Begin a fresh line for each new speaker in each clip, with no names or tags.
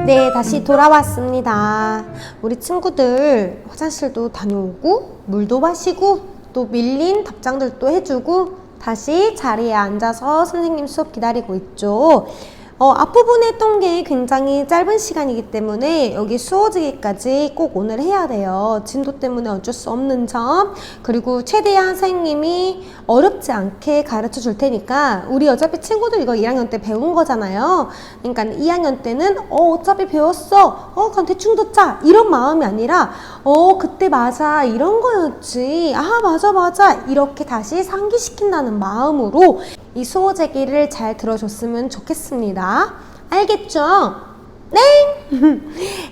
네, 다시 돌아왔습니다. 우리 친구들 화장실도 다녀오고 물도 마시고 또 밀린 답장들도 해주고 다시 자리에 앉아서 선생님 수업 기다리고 있죠. 앞부분에 했던 게 굉장히 짧은 시간이기 때문에 여기 수호지기까지 꼭 오늘 해야 돼요. 진도 때문에 어쩔 수 없는 점, 그리고 최대한 선생님이 어렵지 않게 가르쳐 줄 테니까 우리 어차피 친구들 이거 1학년 때 배운 거잖아요. 그러니까 2학년 때는 어차피 배웠어, 그냥 대충 듣자 이런 마음이 아니라 그때 맞아 이런 거였지, 맞아 이렇게 다시 상기시킨다는 마음으로 이 수호제기를 잘 들어줬으면 좋겠습니다. 알겠죠? 네!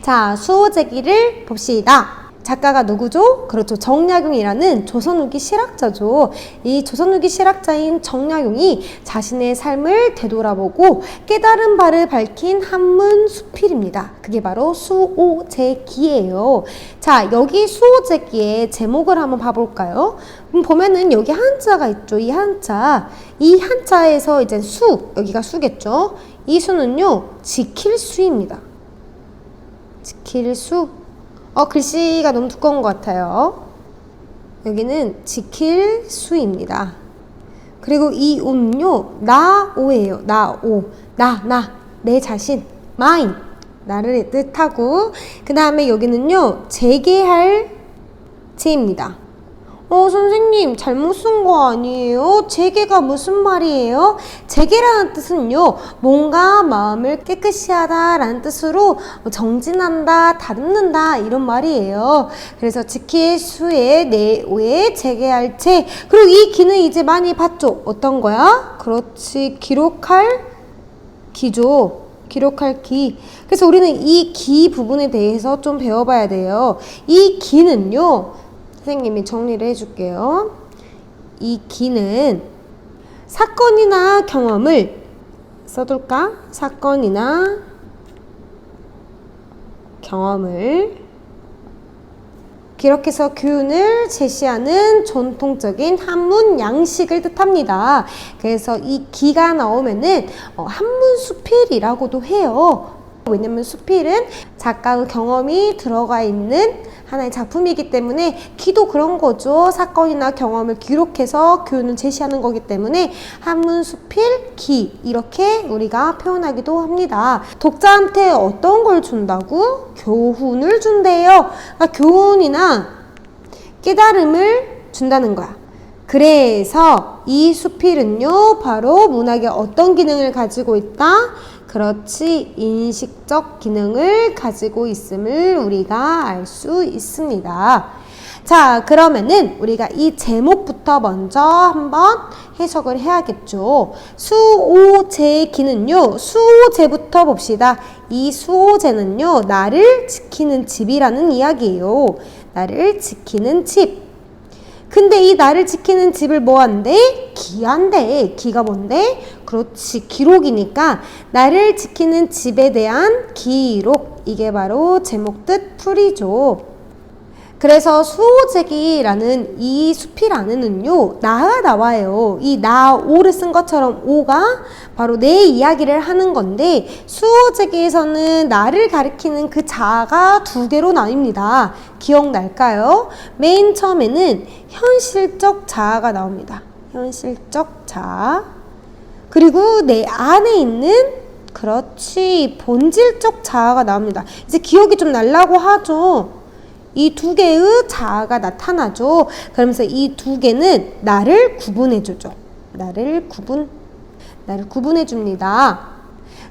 자, 수호제기를 봅시다. 작가가 누구죠? 그렇죠. 정약용이라는 조선 후기 실학자죠. 이 조선 후기 실학자인 정약용이 자신의 삶을 되돌아보고 깨달은 바를 밝힌 한문수필입니다. 그게 바로 수호제기예요. 자, 여기 수호제기의 제목을 한번 봐볼까요? 보면은 여기 한자가 있죠. 이 한자에서 이제 수, 여기가 수겠죠. 이 수는요, 지킬 수입니다. 지킬 수. 글씨가 너무 두꺼운 것 같아요. 여기는 지킬 수입니다. 그리고 이 오는요, 나오예요. 나오. 내 자신. 마인. 나를 뜻하고, 그 다음에 여기는요, 재개할 제입니다. 선생님 잘못 쓴 거 아니에요? 재개가 무슨 말이에요? 재개라는 뜻은요, 뭔가 마음을 깨끗이 하다 라는 뜻으로 정진한다, 다듬는다 이런 말이에요. 그래서 지킬 수에 내오에 재개할 제. 그리고 이 기는 이제 많이 봤죠? 어떤 거야? 그렇지, 기록할 기죠. 기록할 기. 그래서 우리는 이 기 부분에 대해서 좀 배워봐야 돼요. 이 기는요, 선생님이 정리를 해줄게요. 이 기는 사건이나 경험을 써둘까? 사건이나 경험을 기록해서 교훈을 제시하는 전통적인 한문 양식을 뜻합니다. 그래서 이 기가 나오면은 한문 수필이라고도 해요. 왜냐면 수필은 작가의 경험이 들어가 있는 하나의 작품이기 때문에 기도 그런 거죠. 사건이나 경험을 기록해서 교훈을 제시하는 거기 때문에 한문 수필 기 이렇게 우리가 표현하기도 합니다. 독자한테 어떤 걸 준다고? 교훈을 준대요. 그러니까 교훈이나 깨달음을 준다는 거야. 그래서 이 수필은요, 바로 문학의 어떤 기능을 가지고 있다? 그렇지, 인식적 기능을 가지고 있음을 우리가 알 수 있습니다. 자, 그러면은 우리가 이 제목부터 먼저 한번 해석을 해야겠죠. 수호제기는요, 수호제부터 봅시다. 이 수호제는요, 나를 지키는 집이라는 이야기예요. 나를 지키는 집. 근데 이 나를 지키는 집을 뭐 한대? 기한대. 기가 뭔데? 그렇지, 기록이니까 나를 지키는 집에 대한 기록. 이게 바로 제목 뜻 풀이죠. 그래서 수호제기라는 이 수필 안에는요, 나가 나와요. 이 나오를 쓴 것처럼 오가 바로 내 이야기를 하는 건데, 수호제기에서는 나를 가리키는 그 자아가 두 개로 나뉩니다. 기억날까요? 맨 처음에는 현실적 자아가 나옵니다. 현실적 자아. 그리고 내 안에 있는, 그렇지, 본질적 자아가 나옵니다. 이제 기억이 좀 날라고 하죠. 이 두 개의 자아가 나타나죠. 그러면서 이 두 개는 나를 구분해 주죠. 나를 구분해 줍니다.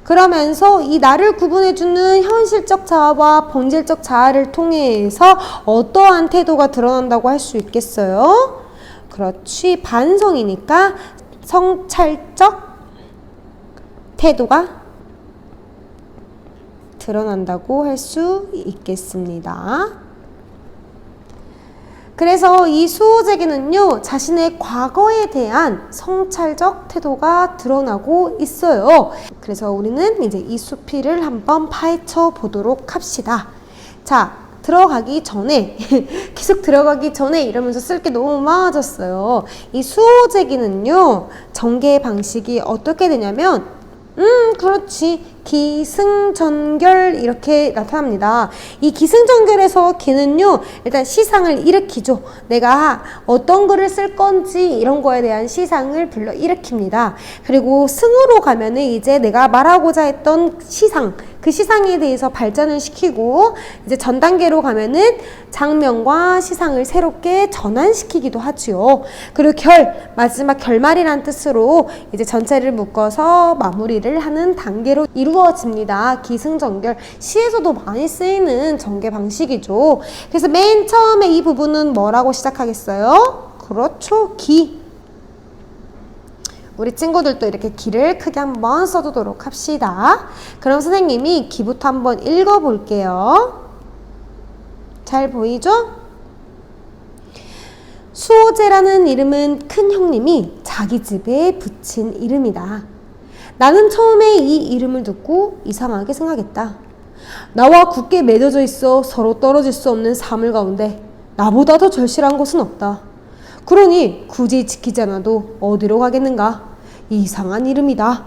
그러면서 이 나를 구분해 주는 현실적 자아와 본질적 자아를 통해서 어떠한 태도가 드러난다고 할 수 있겠어요? 그렇지, 반성이니까 성찰적 태도가 드러난다고 할 수 있겠습니다. 그래서 이 수호제기는요, 자신의 과거에 대한 성찰적 태도가 드러나고 있어요. 그래서 우리는 이제 이 수필을 한번 파헤쳐 보도록 합시다. 자, 들어가기 전에 계속 들어가기 전에 이러면서 쓸 게 너무 많아졌어요. 이 수호제기는요, 전개 방식이 어떻게 되냐면 그렇지, 기승전결 이렇게 나타납니다. 이 기승전결에서 기는요, 일단 시상을 일으키죠. 내가 어떤 글을 쓸 건지 이런 거에 대한 시상을 불러 일으킵니다. 그리고 승으로 가면은 이제 내가 말하고자 했던 시상, 그 시상에 대해서 발전을 시키고, 이제 전 단계로 가면은 장면과 시상을 새롭게 전환시키기도 하지요. 그리고 마지막 결말이란 뜻으로 이제 전체를 묶어서 마무리를 하는 단계로 이루어집니다. 기승전결, 시에서도 많이 쓰이는 전개 방식이죠. 그래서 맨 처음에 이 부분은 뭐라고 시작하겠어요? 그렇죠, 기. 우리 친구들도 이렇게 기를 크게 한번 써두도록 합시다. 그럼 선생님이 기부터 한번 읽어볼게요. 잘 보이죠? 수호제라는 이름은 큰 형님이 자기 집에 붙인 이름이다. 나는 처음에 이 이름을 듣고 이상하게 생각했다. 나와 굳게 맺어져 있어 서로 떨어질 수 없는 사물 가운데 나보다 더 절실한 것은 없다. 그러니 굳이 지키지 않아도 어디로 가겠는가? 이상한 이름이다.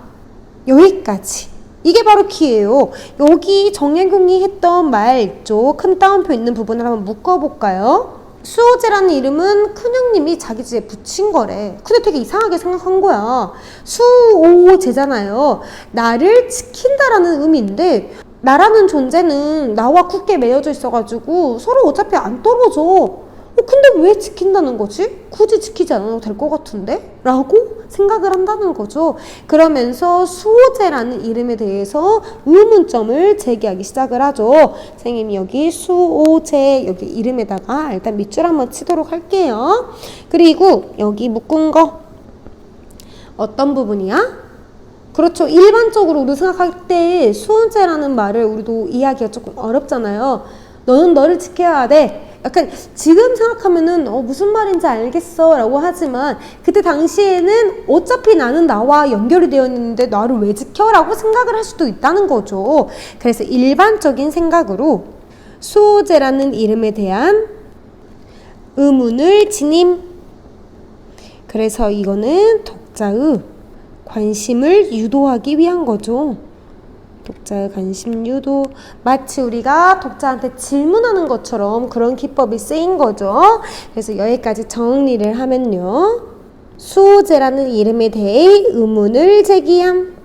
여기까지. 이게 바로 키예요. 여기 정약용이 했던 말 있죠. 큰 따옴표 있는 부분을 한번 묶어볼까요? 수호제라는 이름은 큰형님이 자기 집에 붙인 거래. 근데 되게 이상하게 생각한 거야. 수호제잖아요. 나를 지킨다라는 의미인데, 나라는 존재는 나와 굳게 매여져 있어가지고 서로 어차피 안 떨어져. 근데 왜 지킨다는 거지? 굳이 지키지 않아도 될 것 같은데? 라고 생각을 한다는 거죠. 그러면서 수호제라는 이름에 대해서 의문점을 제기하기 시작을 하죠. 선생님이 여기 수호제 여기 이름에다가 일단 밑줄 한번 치도록 할게요. 그리고 여기 묶은 거 어떤 부분이야? 그렇죠. 일반적으로 우리 생각할 때 수호제라는 말을 우리도 이해하기가 조금 어렵잖아요. 너는 너를 지켜야 돼. 약간 지금 생각하면은 무슨 말인지 알겠어 라고 하지만 그때 당시에는 어차피 나는 나와 연결이 되어 있는데 나를 왜 지켜? 라고 생각을 할 수도 있다는 거죠. 그래서 일반적인 생각으로 수호제라는 이름에 대한 의문을 지님. 그래서 이거는 독자의 관심을 유도하기 위한 거죠. 독자의 관심 유도. 마치 우리가 독자한테 질문하는 것처럼 그런 기법이 쓰인 거죠. 그래서 여기까지 정리를 하면요. 수호제라는 이름에 대해 의문을 제기함.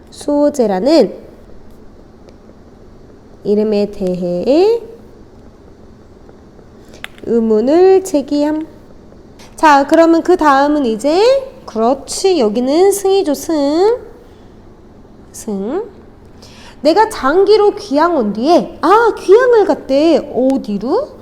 수호제라는 이름에 대해 의문을 제기함. 자, 그러면 그 다음은 이제 그렇지. 여기는 승이죠. 승. 내가 장기로 귀양 온 뒤에 귀양을 갔대. 어디로?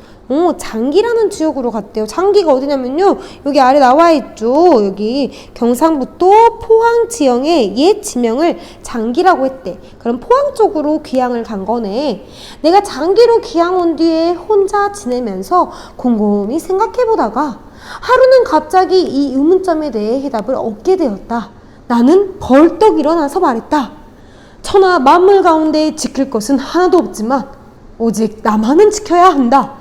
장기라는 지역으로 갔대요. 장기가 어디냐면요. 여기 아래 나와 있죠. 여기 경상북도 포항 지역의 옛 지명을 장기라고 했대. 그럼 포항 쪽으로 귀양을 간 거네. 내가 장기로 귀양 온 뒤에 혼자 지내면서 곰곰이 생각해보다가 하루는 갑자기 이 의문점에 대해 해답을 얻게 되었다. 나는 벌떡 일어나서 말했다. 천하 만물 가운데 지킬 것은 하나도 없지만 오직 나만은 지켜야 한다.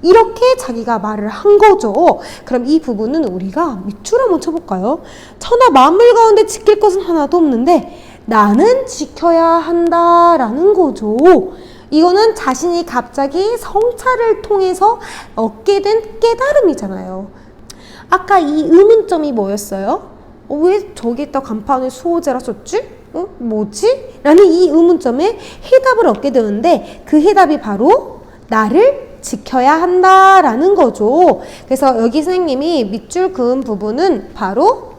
이렇게 자기가 말을 한 거죠. 그럼 이 부분은 우리가 밑줄 한번 쳐볼까요? 천하 만물 가운데 지킬 것은 하나도 없는데 나는 지켜야 한다라는 거죠. 이거는 자신이 갑자기 성찰을 통해서 얻게 된 깨달음이잖아요. 아까 이 의문점이 뭐였어요? 왜 저기다 간판에 수호제라 썼지? 뭐지? 라는 이 의문점에 해답을 얻게 되는데 그 해답이 바로 나를 지켜야 한다라는 거죠. 그래서 여기 선생님이 밑줄 그은 부분은 바로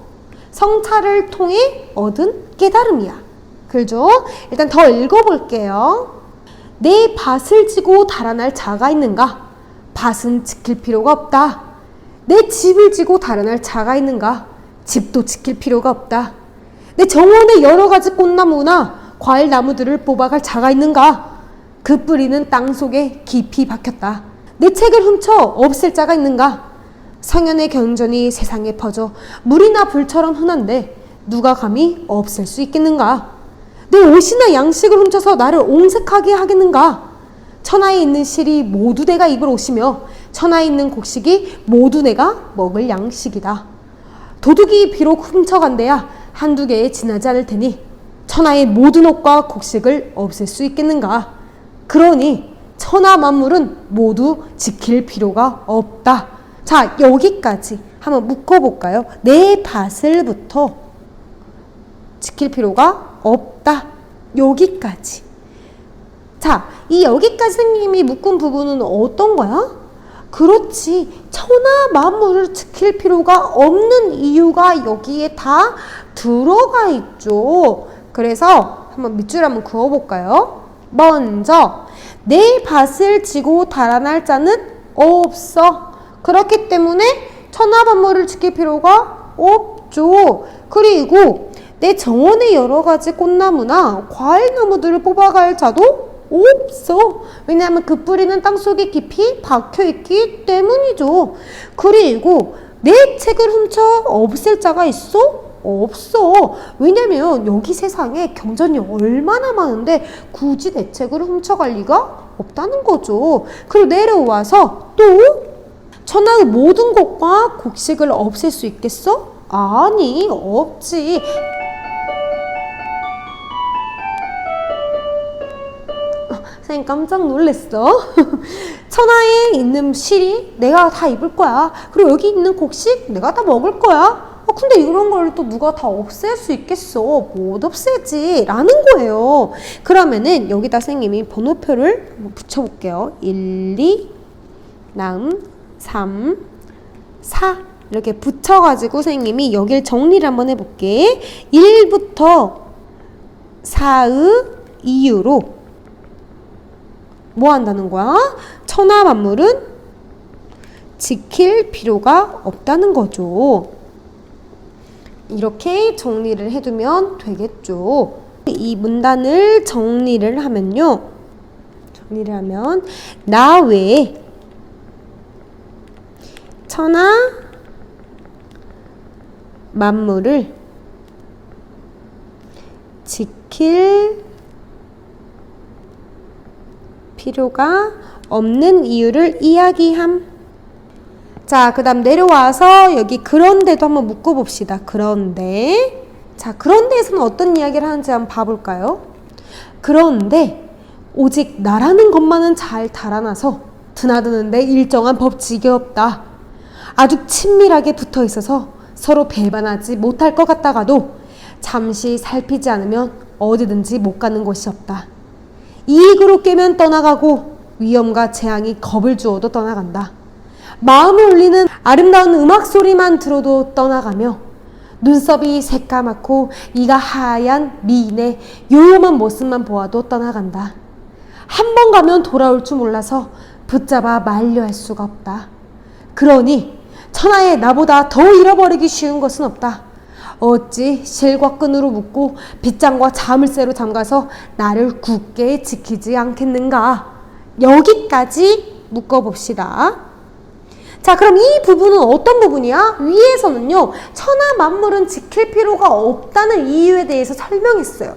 성찰을 통해 얻은 깨달음이야. 그죠? 일단 더 읽어볼게요. 내 밭을 지고 달아날 자가 있는가? 밭은 지킬 필요가 없다. 내 집을 지고 달아날 자가 있는가? 집도 지킬 필요가 없다. 내 정원에 여러 가지 꽃나무나 과일 나무들을 뽑아갈 자가 있는가? 그 뿌리는 땅 속에 깊이 박혔다. 내 책을 훔쳐 없앨 자가 있는가? 성현의 경전이 세상에 퍼져 물이나 불처럼 흔한데 누가 감히 없앨 수 있겠는가? 내 옷이나 양식을 훔쳐서 나를 옹색하게 하겠는가? 천하에 있는 실이 모두 내가 입을 옷이며 천하에 있는 곡식이 모두 내가 먹을 양식이다. 도둑이 비록 훔쳐간대야 한두 개에 지나지 않을 테니 천하의 모든 옷과 곡식을 없앨 수 있겠는가? 그러니 천하 만물은 모두 지킬 필요가 없다. 자, 여기까지 한번 묶어볼까요? 내 밭을부터 지킬 필요가 없다. 여기까지. 자, 이 여기까지 선생님이 묶은 부분은 어떤 거야? 그렇지. 천하 만물을 지킬 필요가 없는 이유가 여기에 다 들어가 있죠. 그래서 한번 밑줄 한번 그어볼까요? 먼저 내 밭을 지고 달아날 자는 없어. 그렇기 때문에 천하 만물을 지킬 필요가 없죠. 그리고 내 정원의 여러 가지 꽃나무나 과일나무들을 뽑아갈 자도 없어. 왜냐하면 그 뿌리는 땅속에 깊이 박혀있기 때문이죠. 그리고 내 책을 훔쳐 없앨 자가 있어? 없어. 왜냐면 여기 세상에 경전이 얼마나 많은데 굳이 내 책을 훔쳐갈 리가 없다는 거죠. 그리고 내려와서 또 천하의 모든 것과 곡식을 없앨 수 있겠어? 아니, 없지. 선생님 깜짝 놀랐어. 천하에 있는 실이 내가 다 입을 거야. 그리고 여기 있는 곡식 내가 다 먹을 거야. 근데 이런 걸 또 누가 다 없앨 수 있겠어? 못 없애지 라는 거예요. 그러면은 여기다 선생님이 번호표를 한번 붙여볼게요. 1, 2, 다음 3, 4 이렇게 붙여가지고 선생님이 여길 정리를 한번 해볼게. 1부터 4의 이유로 뭐 한다는 거야? 천하 만물은 지킬 필요가 없다는 거죠. 이렇게 정리를 해두면 되겠죠. 이 문단을 정리를 하면요. 나 외에 천하 만물을 지킬 필요가 없는 이유를 이야기함. 자, 그 다음 내려와서 여기 그런데도 한번 묶어봅시다. 그런데. 자, 그런데에서는 어떤 이야기를 하는지 한번 봐볼까요? 그런데 오직 나라는 것만은 잘 달아나서 드나드는데 일정한 법칙이 없다. 아주 친밀하게 붙어 있어서 서로 배반하지 못할 것 같다가도 잠시 살피지 않으면 어디든지 못 가는 곳이 없다. 이익으로 깨면 떠나가고 위험과 재앙이 겁을 주어도 떠나간다. 마음을 울리는 아름다운 음악 소리만 들어도 떠나가며 눈썹이 새까맣고 이가 하얀 미인의 요염한 모습만 보아도 떠나간다. 한 번 가면 돌아올 줄 몰라서 붙잡아 만류할 수가 없다. 그러니 천하에 나보다 더 잃어버리기 쉬운 것은 없다. 어찌 실과 끈으로 묶고 빗장과 자물쇠로 잠가서 나를 굳게 지키지 않겠는가. 여기까지 묶어봅시다. 자, 그럼 이 부분은 어떤 부분이야? 위에서는요, 천하 만물은 지킬 필요가 없다는 이유에 대해서 설명했어요.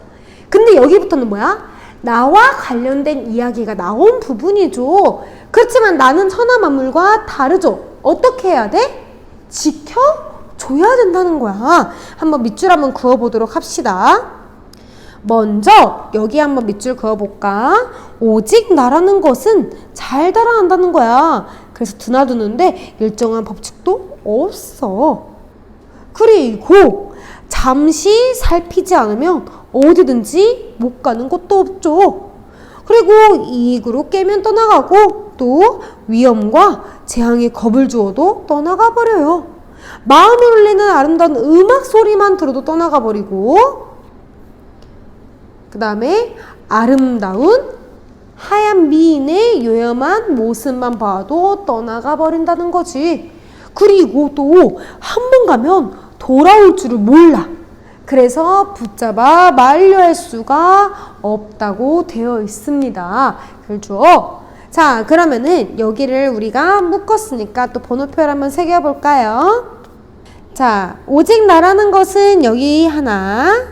근데 여기부터는 뭐야? 나와 관련된 이야기가 나온 부분이죠. 그렇지만 나는 천하 만물과 다르죠. 어떻게 해야 돼? 지켜줘야 된다는 거야. 한번 밑줄 한번 그어보도록 합시다. 먼저 여기 한번 밑줄 그어볼까? 오직 나라는 것은 잘 달아난다는 거야. 그래서 드나드는데 일정한 법칙도 없어. 그리고 잠시 살피지 않으면 어디든지 못 가는 곳도 없죠. 그리고 이익으로 깨면 떠나가고 또 위험과 재앙에 겁을 주어도 떠나가 버려요. 마음을 울리는 아름다운 음악 소리만 들어도 떠나가 버리고 그 다음에 아름다운 하얀 미인의 요염한 모습만 봐도 떠나가 버린다는 거지. 그리고 또 한 번 가면 돌아올 줄을 몰라. 그래서 붙잡아 만류할 수가 없다고 되어 있습니다. 그렇죠? 자, 그러면은 여기를 우리가 묶었으니까 또 번호표를 한번 새겨볼까요? 자, 오직 나라는 것은 여기 하나,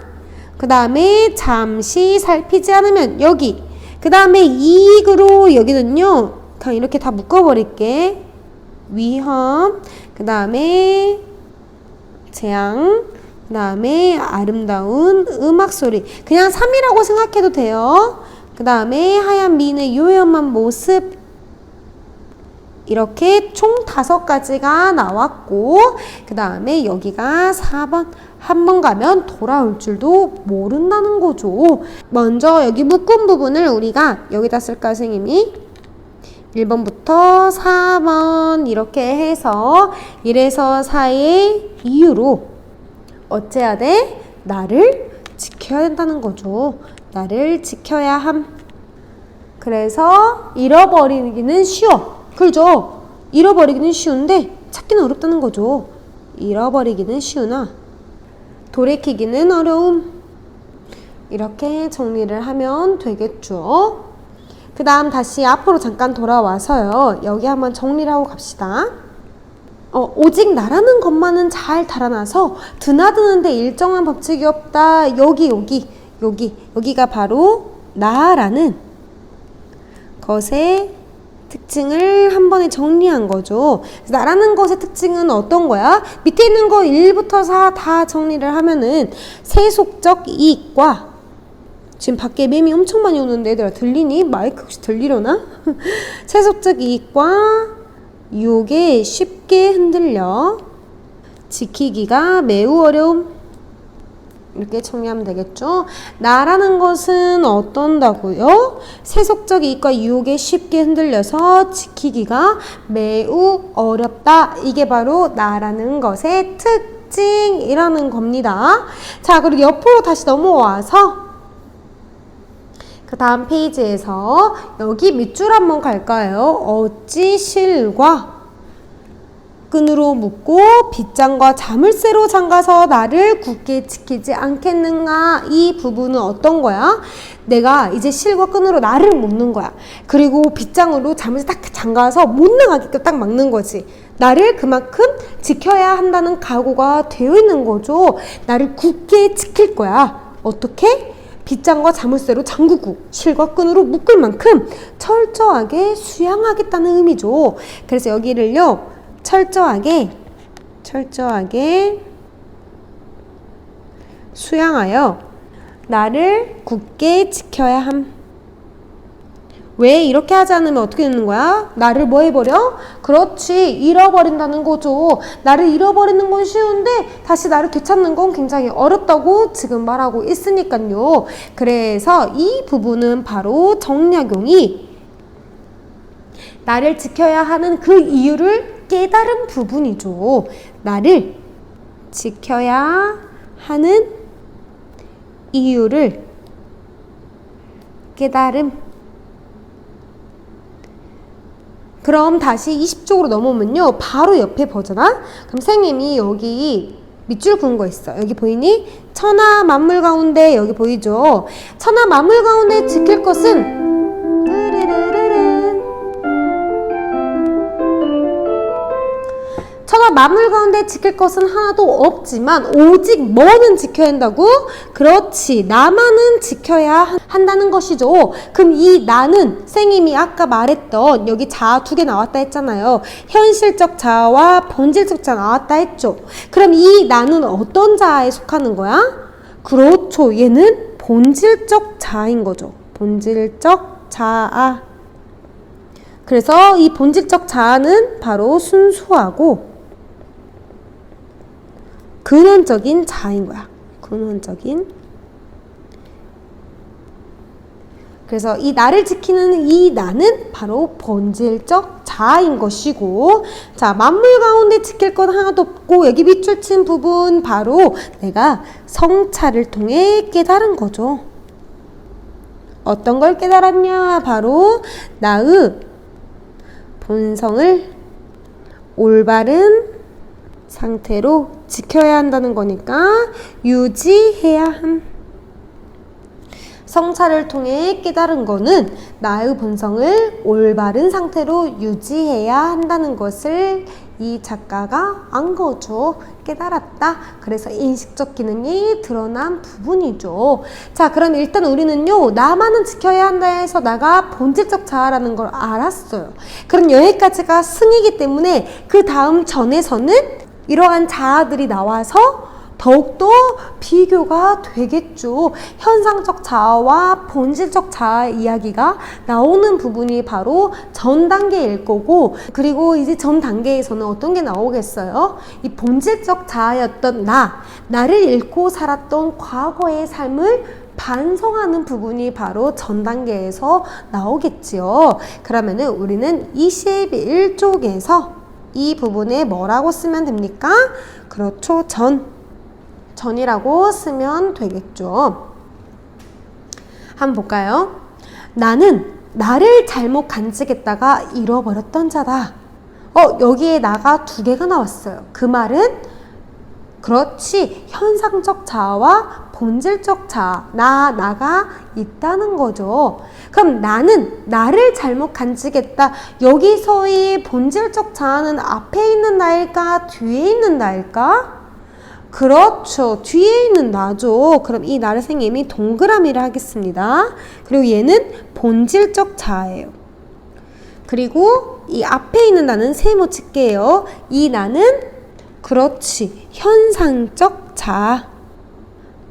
그 다음에 잠시 살피지 않으면 여기, 그 다음에 이익으로 여기는요 그냥 이렇게 다 묶어버릴게. 위험, 그 다음에 재앙, 그 다음에 아름다운 음악 소리. 그냥 3이라고 생각해도 돼요. 그 다음에 하얀 미인의 요염한 모습. 이렇게 총 5가지가 나왔고, 그 다음에 여기가 4번. 한 번 가면 돌아올 줄도 모른다는 거죠. 먼저 여기 묶은 부분을 우리가 여기다 쓸까요, 선생님이? 1번부터 4번 이렇게 해서 1에서 4의 이유로 어째야 돼? 나를 지켜야 된다는 거죠. 나를 지켜야 함. 그래서 잃어버리기는 쉬워. 그죠? 잃어버리기는 쉬운데 찾기는 어렵다는 거죠. 잃어버리기는 쉬우나 돌이키기는 어려움. 이렇게 정리를 하면 되겠죠. 그 다음 다시 앞으로 잠깐 돌아와서요. 여기 한번 정리를 하고 갑시다. 오직 나라는 것만은 잘 달아나서 드나드는데 일정한 법칙이 없다. 여기가 바로 나라는 것의 특징을 한 번에 정리한 거죠. 나라는 것의 특징은 어떤 거야? 밑에 있는 거 1부터 4 다 정리를 하면은 세속적 이익과 지금 밖에 매미 엄청 많이 오는데 얘들아 들리니? 마이크 혹시 들리려나? 세속적 이익과 유혹에 쉽게 흔들려 지키기가 매우 어려움. 이렇게 정리하면 되겠죠. 나라는 것은 어떤다고요? 세속적 이익과 유혹에 쉽게 흔들려서 지키기가 매우 어렵다. 이게 바로 나라는 것의 특징이라는 겁니다. 자, 그리고 옆으로 다시 넘어와서 그 다음 페이지에서 여기 밑줄 한번 갈까요? 어찌 실과 끈으로 묶고 빗장과 자물쇠로 잠가서 나를 굳게 지키지 않겠는가? 이 부분은 어떤 거야? 내가 이제 실과 끈으로 나를 묶는 거야. 그리고 빗장으로 자물쇠 딱 잠가서 못 나가게끔 딱 막는 거지. 나를 그만큼 지켜야 한다는 각오가 되어 있는 거죠. 나를 굳게 지킬 거야. 어떻게? 빗장과 자물쇠로 잠그고 실과 끈으로 묶을 만큼 철저하게 수양하겠다는 의미죠. 그래서 여기를요. 철저하게 수양하여 나를 굳게 지켜야 함. 왜 이렇게 하지 않으면 어떻게 되는 거야? 나를 뭐 해버려? 그렇지, 잃어버린다는 거죠. 나를 잃어버리는 건 쉬운데 다시 나를 되찾는 건 굉장히 어렵다고 지금 말하고 있으니까요. 그래서 이 부분은 바로 정약용이 나를 지켜야 하는 그 이유를 깨달은 부분이죠. 나를 지켜야 하는 이유를 깨달음. 그럼 다시 20쪽으로 넘어오면요. 바로 옆에 보잖아? 그럼 선생님이 여기 밑줄 그은 거 있어. 여기 보이니? 천하 만물 가운데 여기 보이죠? 천하 만물 가운데 지킬 것은 천하 만물 가운데 지킬 것은 하나도 없지만 오직 뭐는 지켜야 한다고? 그렇지, 나만은 지켜야 한다는 것이죠. 그럼 이 나는 선생님이 아까 말했던 여기 자아 2개 나왔다 했잖아요. 현실적 자아와 본질적 자아 나왔다 했죠. 그럼 이 나는 어떤 자아에 속하는 거야? 그렇죠, 얘는 본질적 자아인 거죠. 본질적 자아. 그래서 이 본질적 자아는 바로 순수하고 근원적인 자아인 거야. 근원적인. 그래서 이 나를 지키는 이 나는 바로 본질적 자아인 것이고, 자, 만물 가운데 지킬 것 하나도 없고 여기 밑줄 친 부분 바로 내가 성찰을 통해 깨달은 거죠. 어떤 걸 깨달았냐? 바로 나의 본성을 올바른 상태로 지켜야 한다는 거니까 유지해야 함. 성찰을 통해 깨달은 거는 나의 본성을 올바른 상태로 유지해야 한다는 것을 이 작가가 안 거죠. 깨달았다. 그래서 인식적 기능이 드러난 부분이죠. 자, 그럼 일단 우리는요, 나만은 지켜야 한다 해서 나가 본질적 자아라는 걸 알았어요. 그럼 여기까지가 승이기 때문에 그 다음 전에서는 이러한 자아들이 나와서 더욱더 비교가 되겠죠. 현상적 자아와 본질적 자아의 이야기가 나오는 부분이 바로 전 단계일 거고, 그리고 이제 전 단계에서는 어떤 게 나오겠어요? 이 본질적 자아였던 나를 잃고 살았던 과거의 삶을 반성하는 부분이 바로 전 단계에서 나오겠지요. 그러면은 우리는 21쪽에서 이 부분에 뭐라고 쓰면 됩니까? 그렇죠. 전이라고 쓰면 되겠죠. 한번 볼까요? 나는 나를 잘못 간직했다가 잃어버렸던 자다. 여기에 나가 두 개가 나왔어요. 그 말은 그렇지, 현상적 자아와 본질적 자아, 나가 있다는 거죠. 그럼 나는 나를 잘못 간직했다. 여기서의 본질적 자아는 앞에 있는 나일까, 뒤에 있는 나일까? 그렇죠. 뒤에 있는 나죠. 그럼 이 나를 선생님이 동그라미를 하겠습니다. 그리고 얘는 본질적 자아예요. 그리고 이 앞에 있는 나는 세모 칠게요. 이 나는 그렇지, 현상적 자아.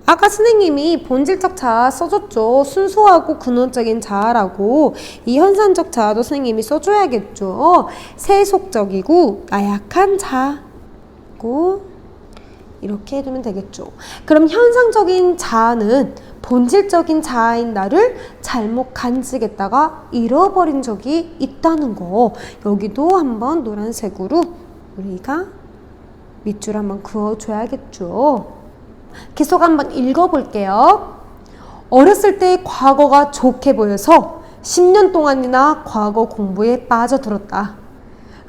아까 선생님이 본질적 자아 써줬죠. 순수하고 근원적인 자아라고. 이 현상적 자아도 선생님이 써줘야겠죠. 세속적이고 나약한 자아고, 이렇게 해두면 되겠죠. 그럼 현상적인 자아는 본질적인 자아인 나를 잘못 간직했다가 잃어버린 적이 있다는 거. 여기도 한번 노란색으로 우리가 밑줄 한번 그어줘야겠죠. 계속 한번 읽어볼게요. 어렸을 때 과거가 좋게 보여서 10년 동안이나 과거 공부에 빠져들었다.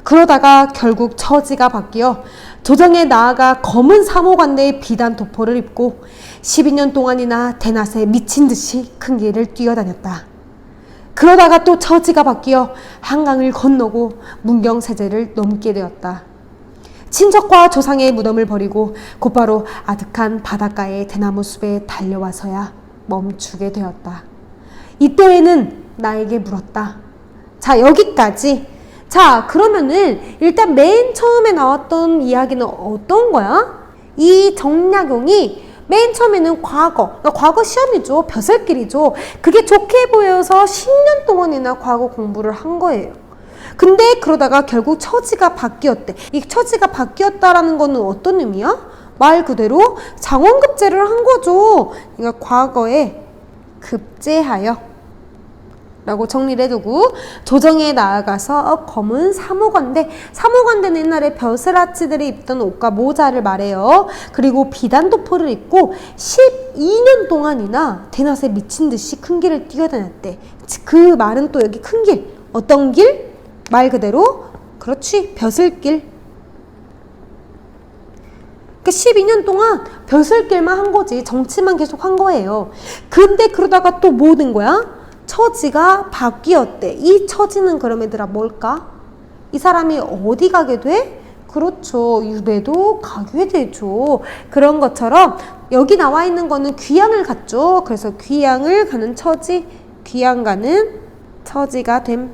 그러다가 결국 처지가 바뀌어 조정에 나아가 검은 사모관대의 비단 도포를 입고 12년 동안이나 대낮에 미친 듯이 큰 길을 뛰어다녔다. 그러다가 또 처지가 바뀌어 한강을 건너고 문경세제를 넘게 되었다. 친척과 조상의 무덤을 버리고 곧바로 아득한 바닷가의 대나무 숲에 달려와서야 멈추게 되었다. 이때에는 나에게 물었다. 자, 여기까지. 자, 그러면은 일단 맨 처음에 나왔던 이야기는 어떤 거야? 이 정약용이 맨 처음에는 과거 시험이죠. 벼슬길이죠. 그게 좋게 보여서 10년 동안이나 과거 공부를 한 거예요. 근데 그러다가 결국 처지가 바뀌었대. 이 처지가 바뀌었다라는 거는 어떤 의미야? 말 그대로 장원급제를 한 거죠. 그러니까 과거에 급제하여 라고 정리를 해두고, 조정에 나아가서 검은 사모관대는 옛날에 벼슬아치들이 입던 옷과 모자를 말해요. 그리고 비단도포를 입고 12년 동안이나 대낮에 미친 듯이 큰 길을 뛰어다녔대. 그 말은 또 여기 큰 길, 어떤 길? 말 그대로 그렇지, 벼슬길. 그 12년 동안 벼슬길만 한 거지. 정치만 계속 한 거예요. 근데 그러다가 또 뭐 된 거야? 처지가 바뀌었대. 이 처지는 그럼 얘들아 뭘까? 이 사람이 어디 가게 돼? 그렇죠. 유배도 가게 되죠. 그런 것처럼 여기 나와 있는 거는 귀양을 갔죠. 그래서 귀양을 가는 처지, 귀양 가는 처지가 됨.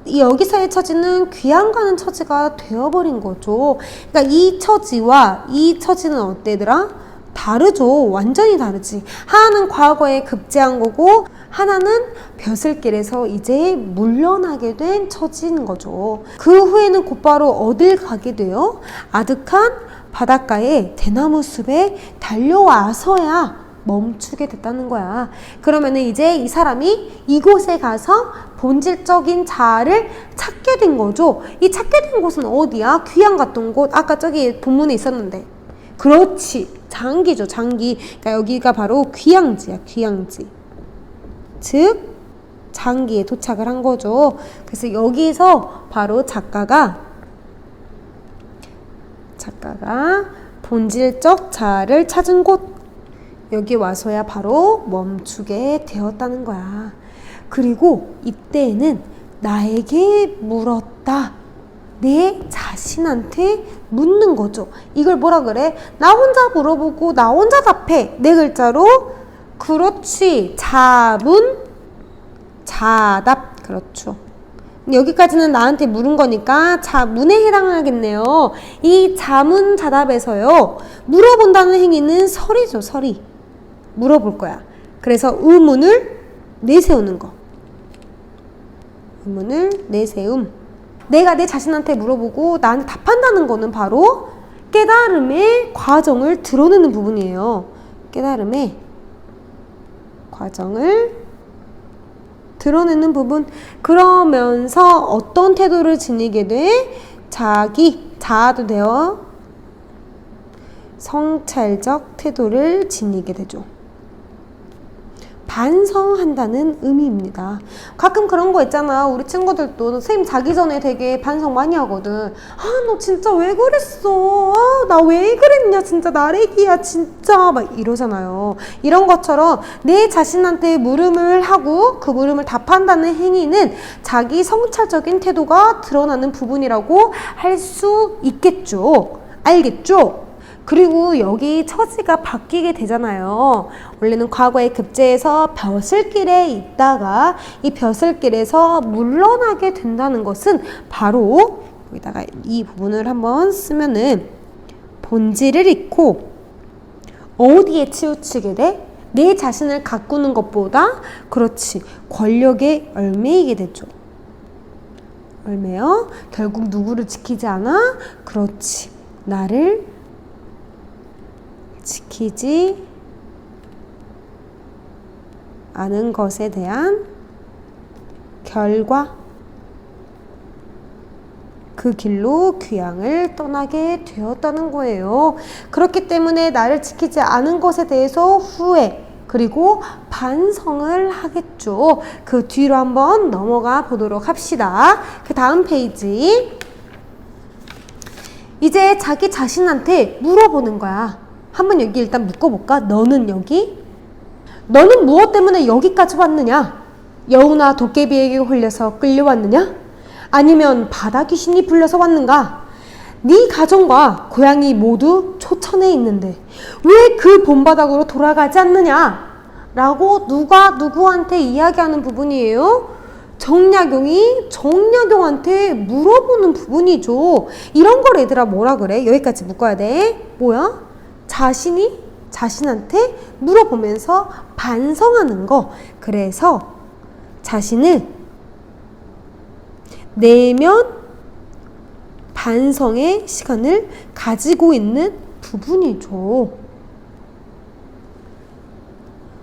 여기서의 처지는 귀양 가는 처지가 되어버린 거죠. 그러니까 이 처지와 이 처지는 어때더라? 다르죠. 완전히 다르지. 하나는 과거에 급제한 거고 하나는 벼슬길에서 이제 물러나게 된 처지인 거죠. 그 후에는 곧바로 어딜 가게 돼요? 아득한 바닷가에 대나무 숲에 달려와서야 멈추게 됐다는 거야. 그러면은 이제 이 사람이 이곳에 가서 본질적인 자아를 찾게 된 거죠. 이 찾게 된 곳은 어디야? 귀양 갔던 곳. 아까 저기 본문에 있었는데. 그렇지. 장기죠. 장기. 그러니까 여기가 바로 귀양지야. 귀양지. 즉 장기에 도착을 한 거죠. 그래서 여기서 바로 작가가 본질적 자아를 찾은 곳, 여기 와서야 바로 멈추게 되었다는 거야. 그리고 이때에는 나에게 물었다. 내 자신한테 묻는 거죠. 이걸 뭐라 그래? 나 혼자 물어보고 나 혼자 답해. 네 글자로. 그렇지. 자문, 자답. 그렇죠. 여기까지는 나한테 물은 거니까 자문에 해당하겠네요. 이 자문자답에서요. 물어본다는 행위는 설이죠. 설이. 물어볼 거야. 그래서 의문을 내세우는 거. 의문을 내세움. 내가 내 자신한테 물어보고 나한테 답한다는 거는 바로 깨달음의 과정을 드러내는 부분이에요. 깨달음의 과정을 드러내는 부분. 그러면서 어떤 태도를 지니게 돼? 자아도 되어 성찰적 태도를 지니게 되죠. 반성한다는 의미입니다. 가끔 그런 거 있잖아. 우리 친구들도 선생님 자기 전에 되게 반성 많이 하거든. 아, 너 진짜 왜 그랬어? 아, 나 왜 그랬냐? 진짜 나래기야 진짜 막 이러잖아요. 이런 것처럼 내 자신한테 물음을 하고 그 물음을 답한다는 행위는 자기 성찰적인 태도가 드러나는 부분이라고 할 수 있겠죠. 알겠죠? 그리고 여기 처지가 바뀌게 되잖아요. 원래는 과거에 급제해서 벼슬길에 있다가 이 벼슬길에서 물러나게 된다는 것은 바로 여기다가 이 부분을 한번 쓰면은 본질을 잃고 어디에 치우치게 돼? 내 자신을 가꾸는 것보다 그렇지 권력에 얽매이게 되죠. 얽매여 결국 누구를 지키지 않아? 그렇지 나를 지키지 않은 것에 대한 결과 그 길로 귀향을 떠나게 되었다는 거예요. 그렇기 때문에 나를 지키지 않은 것에 대해서 후회 그리고 반성을 하겠죠. 그 뒤로 한번 넘어가 보도록 합시다. 그 다음 페이지. 이제 자기 자신한테 물어보는 거야. 한번 여기 일단 묶어볼까? 너는 무엇 때문에 여기까지 왔느냐? 여우나 도깨비에게 홀려서 끌려왔느냐? 아니면 바다 귀신이 불려서 왔는가? 네 가정과 고향이 모두 초천에 있는데 왜 그 본바닥으로 돌아가지 않느냐? 라고 누가 누구한테 이야기하는 부분이에요? 정약용한테 물어보는 부분이죠. 이런 걸 얘들아 뭐라 그래? 여기까지 묶어야 돼. 뭐야? 자신이 자신한테 물어보면서 반성하는 거. 그래서 자신을 내면 반성의 시간을 가지고 있는 부분이죠.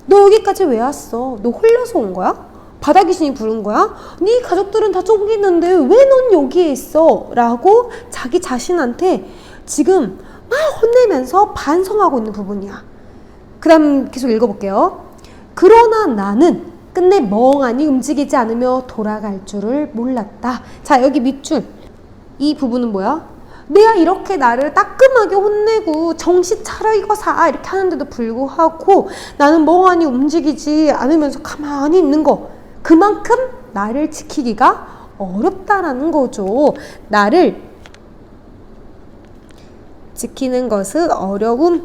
너 여기까지 왜 왔어? 너 홀려서 온 거야? 바다 귀신이 부른 거야? 네 가족들은 다 쫓기는데 왜 넌 여기에 있어? 라고 자기 자신한테 지금 막 혼내면서 반성하고 있는 부분이야. 그 다음 계속 읽어볼게요. 그러나 나는 끝내 멍하니 움직이지 않으며 돌아갈 줄을 몰랐다. 자, 여기 밑줄. 이 부분은 뭐야? 내가 이렇게 나를 따끔하게 혼내고 정신 차려 이거사 이렇게 하는데도 불구하고 나는 멍하니 움직이지 않으면서 가만히 있는 거. 그만큼 나를 지키기가 어렵다라는 거죠. 나를 지키는 것은 어려움.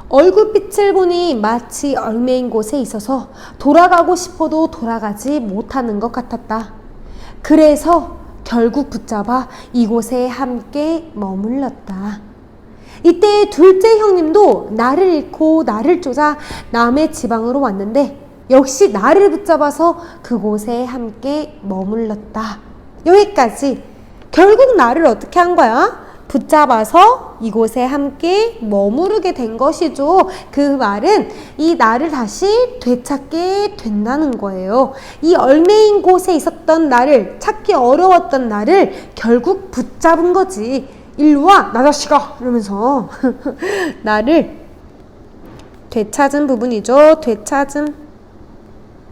얼굴빛을 보니 마치 얽매인 곳에 있어서 돌아가고 싶어도 돌아가지 못하는 것 같았다. 그래서 결국 붙잡아 이곳에 함께 머물렀다. 이때 둘째 형님도 나를 잃고 나를 쫓아 남의 지방으로 왔는데 역시 나를 붙잡아서 그곳에 함께 머물렀다. 여기까지. 결국 나를 어떻게 한 거야? 붙잡아서 이곳에 함께 머무르게 된 것이죠. 그 말은 이 나를 다시 되찾게 된다는 거예요. 이 얽매인 곳에 있었던 나를, 찾기 어려웠던 나를 결국 붙잡은 거지. 일로 와, 나 자식아! 이러면서 나를 되찾은 부분이죠. 되찾음.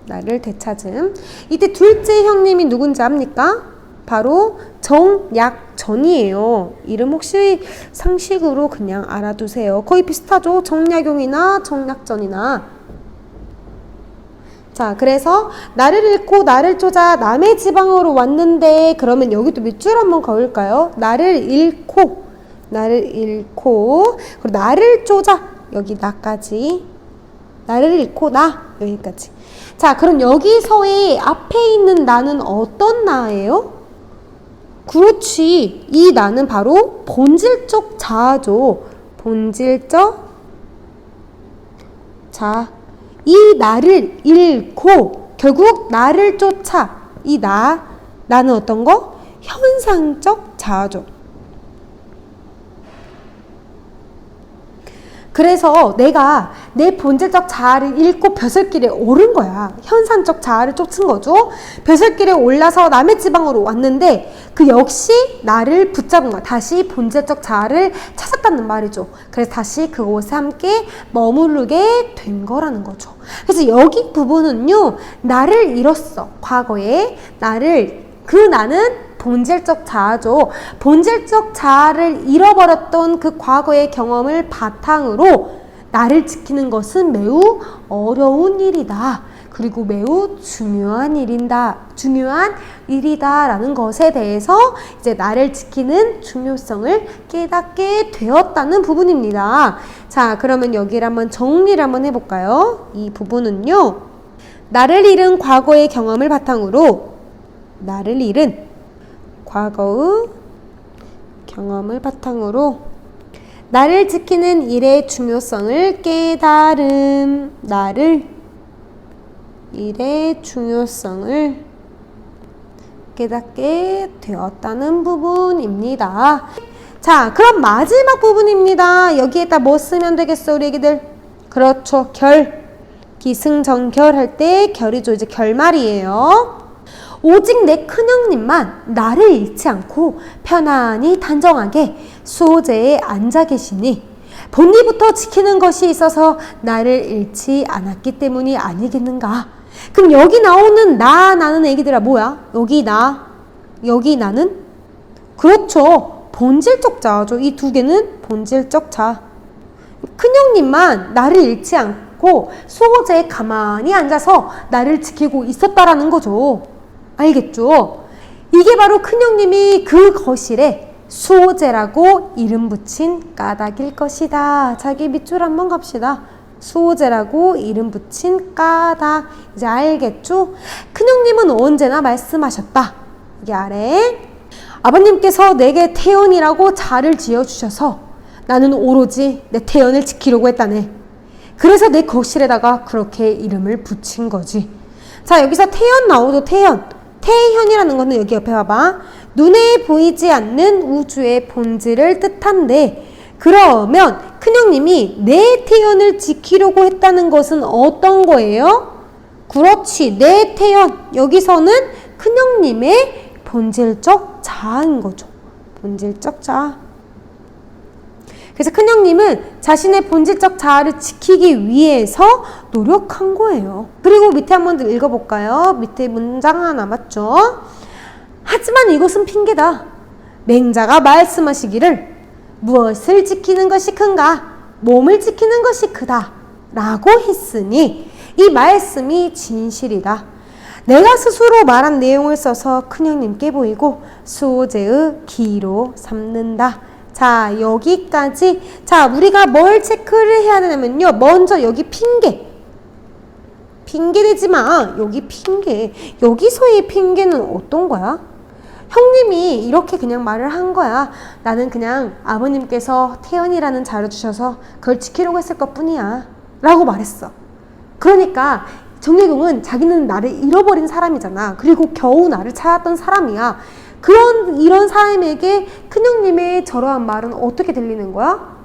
나를 되찾음. 이때 둘째 형님이 누군지 압니까? 바로 정약전이에요. 이름 혹시 상식으로 그냥 알아두세요. 거의 비슷하죠. 정약용이나 정약전이나. 자, 그래서 나를 잃고 나를 쫓아 남의 지방으로 왔는데 그러면 여기도 밑줄 한번 그을까요? 나를 잃고 그리고 나를 쫓아 여기 나까지 나를 잃고 나. 여기까지. 자, 그럼 여기서의 앞에 있는 나는 어떤 나예요? 그렇지. 이 나는 바로 본질적 자아죠. 본질적 자아. 이 나를 잃고 결국 나를 쫓아. 이 나는 어떤 거? 현상적 자아죠. 그래서 내가 내 본질적 자아를 잃고 벼슬길에 오른 거야. 현상적 자아를 쫓은 거죠. 벼슬길에 올라서 남의 지방으로 왔는데 그 역시 나를 붙잡은 거야. 다시 본질적 자아를 찾았다는 말이죠. 그래서 다시 그곳에 함께 머무르게 된 거라는 거죠. 그래서 여기 부분은요. 나를 잃었어. 과거에 나는 본질적 자아죠. 본질적 자아를 잃어버렸던 그 과거의 경험을 바탕으로 나를 지키는 것은 매우 어려운 일이다. 그리고 매우 중요한 일이다라는 것에 대해서 이제 나를 지키는 중요성을 깨닫게 되었다는 부분입니다. 자, 그러면 여기를 한번 정리를 한번 해볼까요? 이 부분은요. 나를 잃은 과거의 경험을 바탕으로 나를 잃은 과거의 경험을 바탕으로 나를 지키는 일의 중요성을 깨달음. 일의 중요성을 깨닫게 되었다는 부분입니다. 자, 그럼 마지막 부분입니다. 여기에다 뭐 쓰면 되겠어, 우리 애기들? 그렇죠. 기승전결 할 때 결이죠. 이제 결말이에요. 오직 내 큰형님만 나를 잃지 않고 편안히 단정하게 수호제에 앉아 계시니 본리부터 지키는 것이 있어서 나를 잃지 않았기 때문이 아니겠는가. 그럼 여기 나오는 나는 애기들아 뭐야? 여기 나는? 그렇죠. 본질적 자아죠. 이 두 개는 본질적 자아. 큰형님만 나를 잃지 않고 수호제에 가만히 앉아서 나를 지키고 있었다라는 거죠. 알겠죠? 이게 바로 큰형님이 그 거실에 수호제라고 이름 붙인 까닭일 것이다. 자기 밑줄 한번 갑시다. 수호제라고 이름 붙인 까닭. 이제 알겠죠? 큰형님은 언제나 말씀하셨다. 이게 아래. 아버님께서 내게 태연이라고 자를 지어주셔서 나는 오로지 내 태연을 지키려고 했다네. 그래서 내 거실에다가 그렇게 이름을 붙인 거지. 자, 여기서 태연 나오죠. 태현이라는 거는 여기 옆에 봐봐. 눈에 보이지 않는 우주의 본질을 뜻한데 그러면 큰형님이 내 태연을 지키려고 했다는 것은 어떤 거예요? 그렇지. 내 태연. 여기서는 큰형님의 본질적 자아인 거죠. 본질적 자아. 그래서 큰형님은 자신의 본질적 자아를 지키기 위해서 노력한 거예요. 그리고 밑에 한번 읽어볼까요? 밑에 문장 하나 남았죠? 하지만 이것은 핑계다. 맹자가 말씀하시기를 무엇을 지키는 것이 큰가? 몸을 지키는 것이 크다. 라고 했으니 이 말씀이 진실이다. 내가 스스로 말한 내용을 써서 큰형님께 보이고 수호제의 기로 삼는다. 자, 여기까지. 자, 우리가 뭘 체크를 해야 되냐면요. 먼저 여기 핑계 대지 마. 여기 핑계. 여기서의 핑계는 어떤 거야? 형님이 이렇게 그냥 말을 한 거야. 나는 그냥 아버님께서 태연이라는 자를 주셔서 그걸 지키려고 했을 것 뿐이야. 라고 말했어. 그러니까 정혜경은 자기는 나를 잃어버린 사람이잖아. 그리고 겨우 나를 찾았던 사람이야. 이런 사람에게 큰형님의 저러한 말은 어떻게 들리는 거야?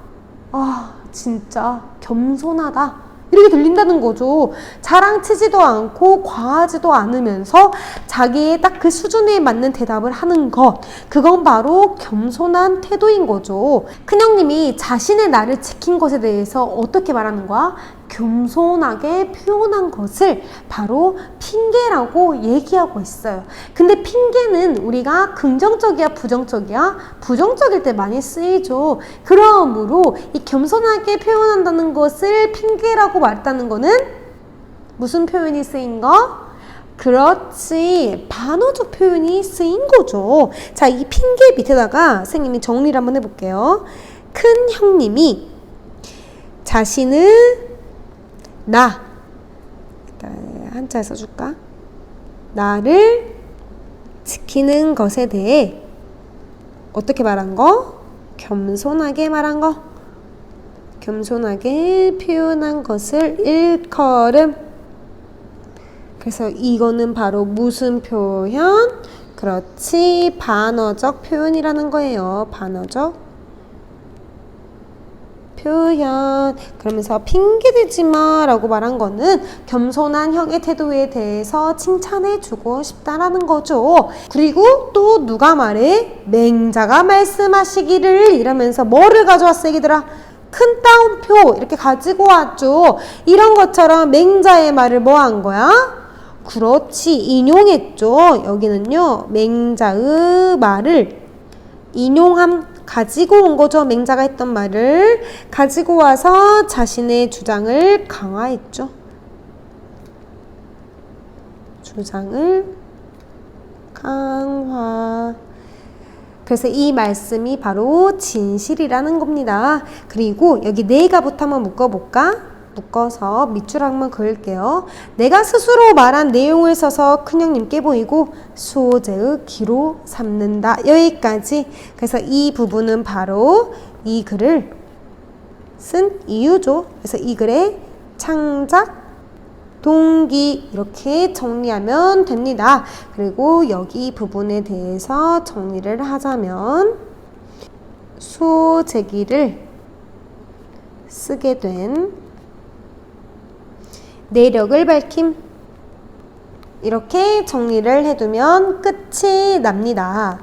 아, 진짜 겸손하다. 이렇게 들린다는 거죠. 자랑치지도 않고 과하지도 않으면서 자기의 딱 그 수준에 맞는 대답을 하는 것. 그건 바로 겸손한 태도인 거죠. 큰형님이 자신의 나를 지킨 것에 대해서 어떻게 말하는 거야? 겸손하게 표현한 것을 바로 핑계라고 얘기하고 있어요. 근데 핑계는 우리가 긍정적이야, 부정적이야? 부정적일 때 많이 쓰이죠. 그러므로 이 겸손하게 표현한다는 것을 핑계라고 말했다는 거는 무슨 표현이 쓰인 거? 그렇지. 반어적 표현이 쓰인 거죠. 자, 이 핑계 밑에다가 선생님이 정리를 한번 해볼게요. 큰 형님이 자신을 나. 일단 한자에 써줄까? 나를 지키는 것에 대해 어떻게 말한 거? 겸손하게 말한 거. 겸손하게 표현한 것을 일컬음. 그래서 이거는 바로 무슨 표현? 그렇지, 반어적 표현이라는 거예요. 반어적 표현. 그러면서 핑계대지 마 라고 말한 거는 겸손한 형의 태도에 대해서 칭찬해주고 싶다라는 거죠. 그리고 또 누가 말해? 맹자가 말씀하시기를 이러면서 뭐를 가져왔어 얘기들아? 큰 따옴표 이렇게 가지고 왔죠. 이런 것처럼 맹자의 말을 뭐 한 거야? 그렇지, 인용했죠. 여기는요, 맹자의 말을 가지고 온 거죠. 맹자가 했던 말을 가지고 와서 자신의 주장을 강화했죠. 주장을 강화. 그래서 이 말씀이 바로 진실이라는 겁니다. 그리고 여기 내가부터 한번 묶어볼까? 묶어서 밑줄 한번 그을게요. 내가 스스로 말한 내용을 써서 큰형님께 보이고 수호제의 기로 삼는다. 여기까지. 그래서 이 부분은 바로 이 글을 쓴 이유죠. 그래서 이 글의 창작 동기 이렇게 정리하면 됩니다. 그리고 여기 부분에 대해서 정리를 하자면 수호제기를 쓰게 된 내력을 밝힘. 이렇게 정리를 해두면 끝이 납니다.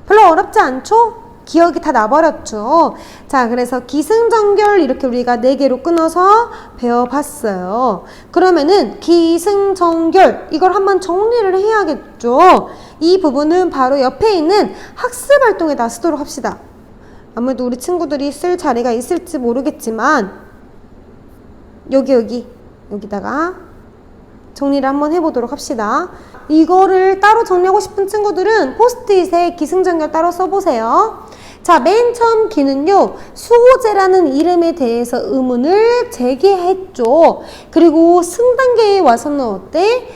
별로 어렵지 않죠? 기억이 다 나버렸죠. 자, 그래서 기승전결 이렇게 우리가 4개로 끊어서 배워봤어요. 그러면은 기승전결 이걸 한번 정리를 해야겠죠. 이 부분은 바로 옆에 있는 학습활동에다 쓰도록 합시다. 아무래도 우리 친구들이 쓸 자리가 있을지 모르겠지만 여기다가 정리를 한번 해보도록 합시다. 이거를 따로 정리하고 싶은 친구들은 포스트잇에 기승전결 따로 써보세요. 자, 맨 처음 기는요, 수호제라는 이름에 대해서 의문을 제기했죠. 그리고 승단계에 와서는 어때?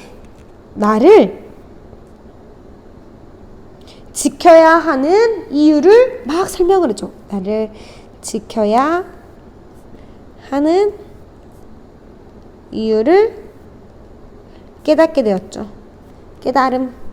나를 지켜야 하는 이유를 막 설명을 해줘. 나를 지켜야 하는 이유를 깨닫게 되었죠. 깨달음.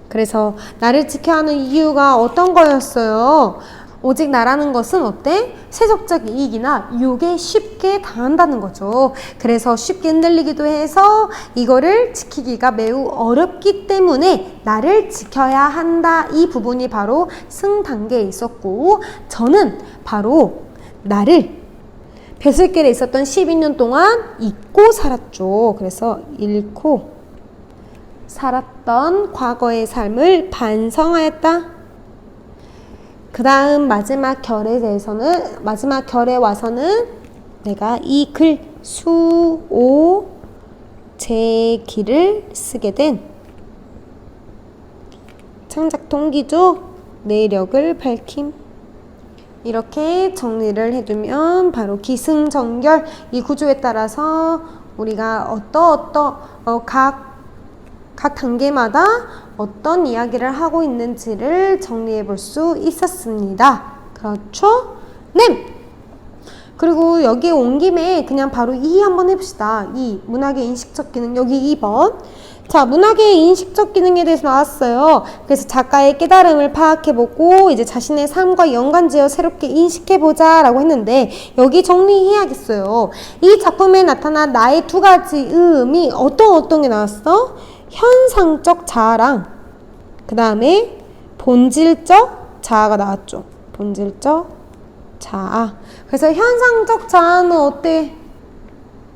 그래서 나를 지켜야 하는 이유가 어떤 거였어요? 오직 나라는 것은 어때? 세속적 이익이나 유혹에 쉽게 당한다는 거죠. 그래서 쉽게 흔들리기도 해서 이거를 지키기가 매우 어렵기 때문에 나를 지켜야 한다. 이 부분이 바로 승단계에 있었고, 저는 바로 나를 벼슬길에 있었던 12년 동안 잊고 살았죠. 그래서 잃고 살았던 과거의 삶을 반성하였다. 그 다음 마지막 결에 와서는 내가 이 글 수오 제기를 쓰게 된 창작 동기죠. 내력을 밝힘. 이렇게 정리를 해두면 바로 기승전결 이 구조에 따라서 우리가 각 단계마다 어떤 이야기를 하고 있는지를 정리해 볼 수 있었습니다. 그렇죠? 네! 그리고 여기에 온 김에 그냥 바로 2 한번 해봅시다. 2. 문학의 인식적 기능. 여기 2번. 자, 문학의 인식적 기능에 대해서 나왔어요. 그래서 작가의 깨달음을 파악해보고 이제 자신의 삶과 연관지어 새롭게 인식해보자 라고 했는데 여기 정리해야겠어요. 이 작품에 나타난 나의 2가지 의미 어떤 게 나왔어? 현상적 자아랑 그 다음에 본질적 자아가 나왔죠. 본질적 자아. 그래서 현상적 자아는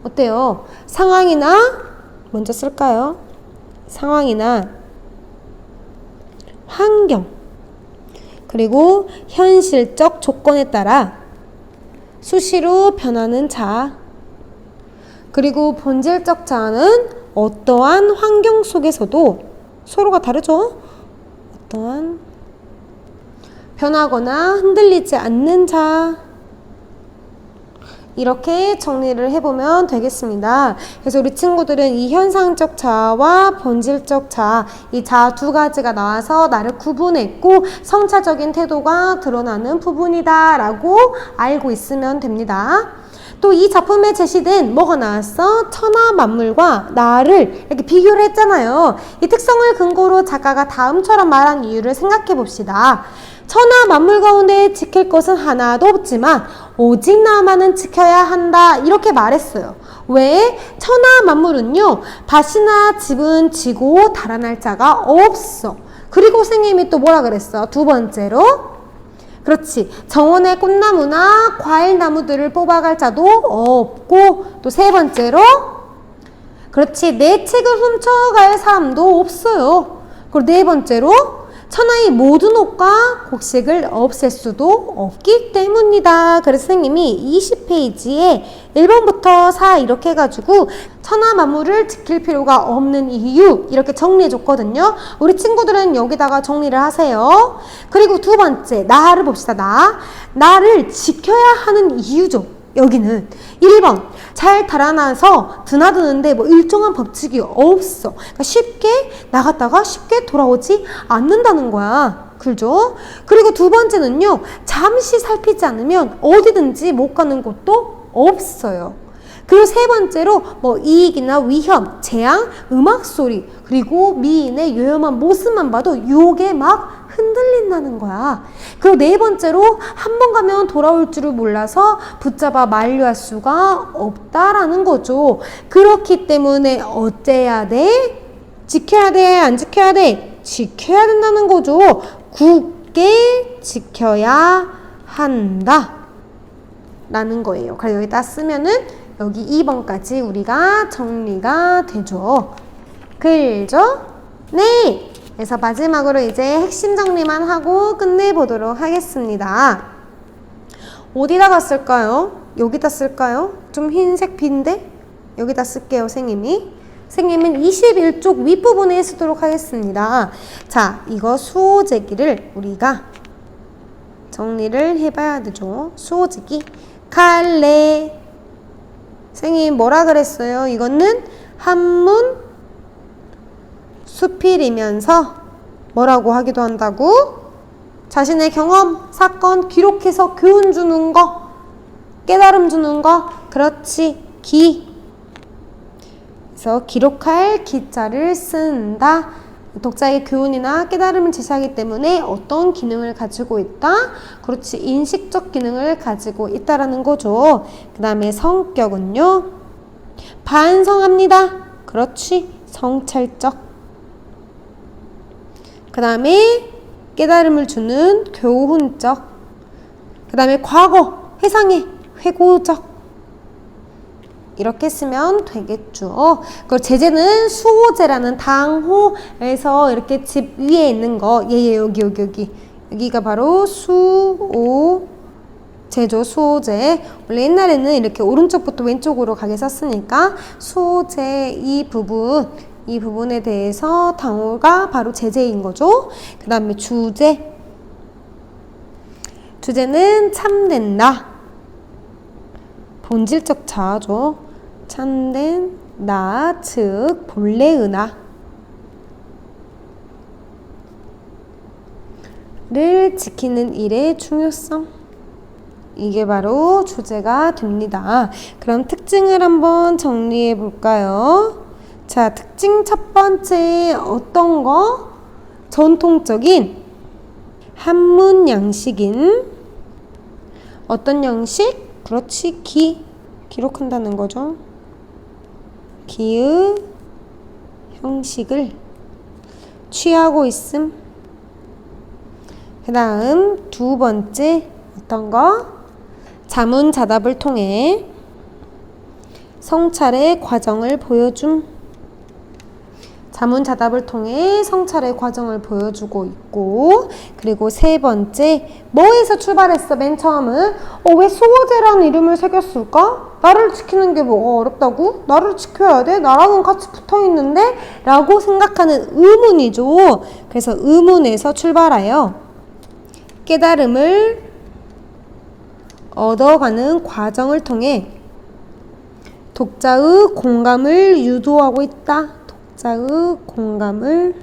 어때요? 상황이나 먼저 쓸까요? 상황이나 환경 그리고 현실적 조건에 따라 수시로 변하는 자아. 그리고 본질적 자아는 어떠한 환경 속에서도 서로가 다르죠. 어떠한 변하거나 흔들리지 않는 자아. 이렇게 정리를 해보면 되겠습니다. 그래서 우리 친구들은 이 현상적 자아와 본질적 자아, 이 자아 두 가지가 나와서 나를 구분했고 성차적인 태도가 드러나는 부분이다 라고 알고 있으면 됩니다. 또 이 작품에 제시된 뭐가 나왔어? 천하 만물과 나를 이렇게 비교를 했잖아요. 이 특성을 근거로 작가가 다음처럼 말한 이유를 생각해 봅시다. 천하 만물 가운데 지킬 것은 하나도 없지만 오직 나만은 지켜야 한다 이렇게 말했어요. 왜? 천하 만물은요 밭이나 집은 지고 달아날 자가 없어. 그리고 선생님이 또 뭐라 그랬어? 두 번째로 그렇지. 정원의 꽃나무나 과일나무들을 뽑아갈 자도 없고 또 세 번째로 그렇지. 내 책을 훔쳐갈 사람도 없어요. 그리고 네 번째로 천하의 모든 옷과 곡식을 없앨 수도 없기 때문이다. 그래서 선생님이 20페이지에 1번부터 4 이렇게 해가지고 천하 만물을 지킬 필요가 없는 이유 이렇게 정리해 줬거든요. 우리 친구들은 여기다가 정리를 하세요. 그리고 두 번째 나를 봅시다. 나를 지켜야 하는 이유죠. 여기는 1번 잘 달아나서 드나드는데 뭐 일정한 법칙이 없어. 그러니까 쉽게 나갔다가 쉽게 돌아오지 않는다는 거야. 그죠? 그리고 두 번째는요. 잠시 살피지 않으면 어디든지 못 가는 곳도 없어요. 그리고 세 번째로 뭐 이익이나 위험, 재앙, 음악 소리 그리고 미인의 요염한 모습만 봐도 유혹에 막 흔들린다는 거야. 그리고 네 번째로 한 번 가면 돌아올 줄을 몰라서 붙잡아 만류할 수가 없다라는 거죠. 그렇기 때문에 어째야 돼? 지켜야 돼? 안 지켜야 돼? 지켜야 된다는 거죠. 굳게 지켜야 한다 라는 거예요. 그래서 여기다 쓰면은 여기 2번까지 우리가 정리가 되죠. 그죠? 네! 그래서 마지막으로 이제 핵심 정리만 하고 끝내보도록 하겠습니다. 어디다가 쓸까요? 여기다 쓸까요? 좀 흰색 빈데? 여기다 쓸게요, 선생님이. 선생님은 21쪽 윗부분에 쓰도록 하겠습니다. 자, 이거 수호제기를 우리가 정리를 해봐야 되죠. 수호제기. 갈래. 선생님 뭐라 그랬어요? 이거는 한문 수필이면서 뭐라고 하기도 한다고? 자신의 경험, 사건 기록해서 교훈 주는 거, 깨달음 주는 거. 그렇지. 기. 그래서 기록할 기자를 쓴다. 독자의 교훈이나 깨달음을 제시하기 때문에 어떤 기능을 가지고 있다? 그렇지. 인식적 기능을 가지고 있다라는 거죠. 그 다음에 성격은요. 반성합니다. 그렇지. 성찰적. 그 다음에 깨달음을 주는 교훈적. 그 다음에 과거, 회상의 회고적. 이렇게 쓰면 되겠죠. 그리고 제재는 수호제라는 당호에서 이렇게 집 위에 있는 거. 여기가 바로 수호제죠. 수호제. 원래 옛날에는 이렇게 오른쪽부터 왼쪽으로 가게 썼으니까 수호제 이 부분에 대해서 당호가 바로 제재인 거죠. 그 다음에 주제. 주제는 참된다. 본질적 자아죠. 참된 나, 즉 본래의 나를 지키는 일의 중요성. 이게 바로 주제가 됩니다. 그럼 특징을 한번 정리해 볼까요? 자, 특징 첫 번째 어떤 거? 전통적인 한문 양식인 어떤 양식? 그렇지, 기록한다는 거죠. 기의 형식을 취하고 있음. 그 다음 두 번째 어떤 거? 자문자답을 통해 성찰의 과정을 보여줌. 자문자답을 통해 성찰의 과정을 보여주고 있고, 그리고 세 번째 뭐에서 출발했어? 맨 처음은 왜 수호제라는 이름을 새겼을까? 나를 지키는 게 뭐가 어렵다고? 나를 지켜야 돼? 나랑은 같이 붙어있는데? 라고 생각하는 의문이죠. 그래서 의문에서 출발하여 깨달음을 얻어가는 과정을 통해 독자의 공감을 유도하고 있다. 독자의 공감을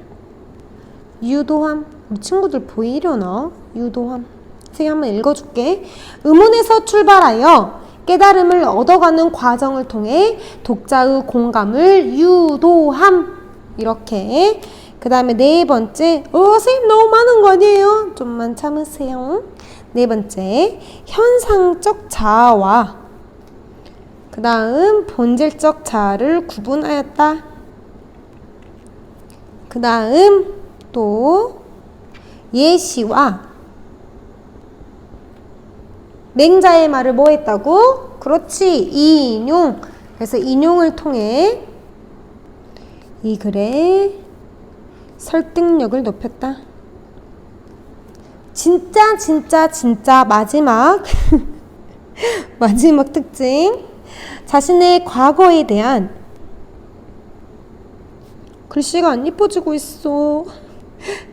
유도함. 우리 친구들 보이려나? 유도함. 선생님 한번 읽어줄게. 의문에서 출발하여 깨달음을 얻어가는 과정을 통해 독자의 공감을 유도함. 이렇게. 그 다음에 네 번째. 선생님 너무 많은 거 아니에요? 좀만 참으세요. 네 번째. 현상적 자아와 그 다음 본질적 자아를 구분하였다. 그 다음 또 예시와 맹자의 말을 뭐 했다고? 그렇지. 인용. 그래서 인용을 통해 이 글의 설득력을 높였다. 진짜 마지막 마지막 특징. 자신의 과거에 대한 글씨가 안 이뻐지고 있어.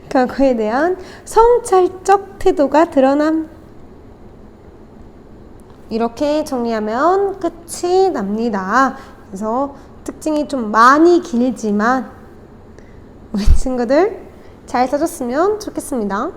과거에 대한 성찰적 태도가 드러남. 이렇게 정리하면 끝이 납니다. 그래서 특징이 좀 많이 길지만 우리 친구들 잘 써줬으면 좋겠습니다.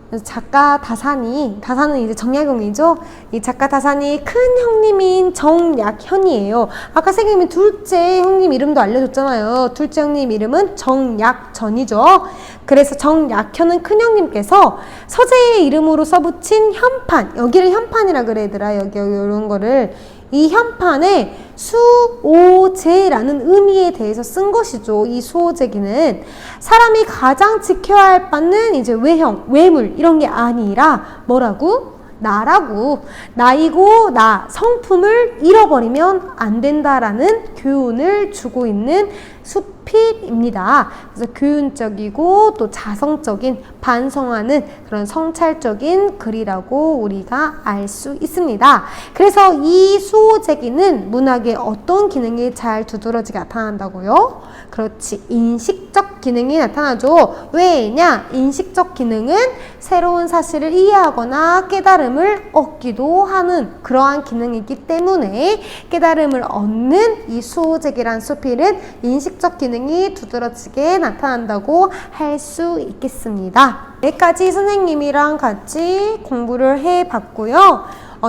그래서 작가 다산은 이제 정약용이죠. 이 작가 다산이 큰 형님인 정약현이에요. 아까 선생님이 둘째 형님 이름도 알려줬잖아요. 둘째 형님 이름은 정약전이죠. 그래서 정약현은 큰 형님께서 서재의 이름으로 써붙인 현판, 여기를 현판이라 그래 얘들아. 여기 이런 거를 이 현판에 수오제라는 의미에 대해서 쓴 것이죠. 이 수오제기는 사람이 가장 지켜야 할 바는 이제 외형, 외물 이런 게 아니라 뭐라고? 나라고. 나이고 나, 성품을 잃어버리면 안 된다라는 교훈을 주고 있는 수필입니다. 그래서 교훈적이고 또 자성적인 반성하는 그런 성찰적인 글이라고 우리가 알 수 있습니다. 그래서 이 수호제기는 문학의 어떤 기능이 잘 두드러지게 나타난다고요? 그렇지. 인식적 기능이 나타나죠. 왜냐? 인식적 기능은 새로운 사실을 이해하거나 깨달음을 얻기도 하는 그러한 기능이기 때문에 깨달음을 얻는 이 수호제기란 수필은 인식적 기능이 두드러지게 나타난다고 할 수 있겠습니다. 여기까지 선생님이랑 같이 공부를 해봤고요.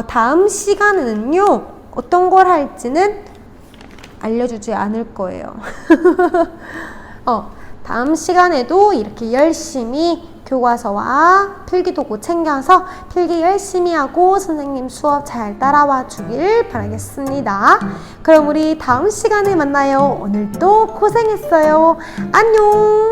다음 시간에는요, 어떤 걸 할지는 알려주지 않을 거예요. 다음 시간에도 이렇게 열심히 교과서와 필기도구 챙겨서 필기 열심히 하고 선생님 수업 잘 따라와 주길 바라겠습니다. 그럼 우리 다음 시간에 만나요. 오늘도 고생했어요. 안녕.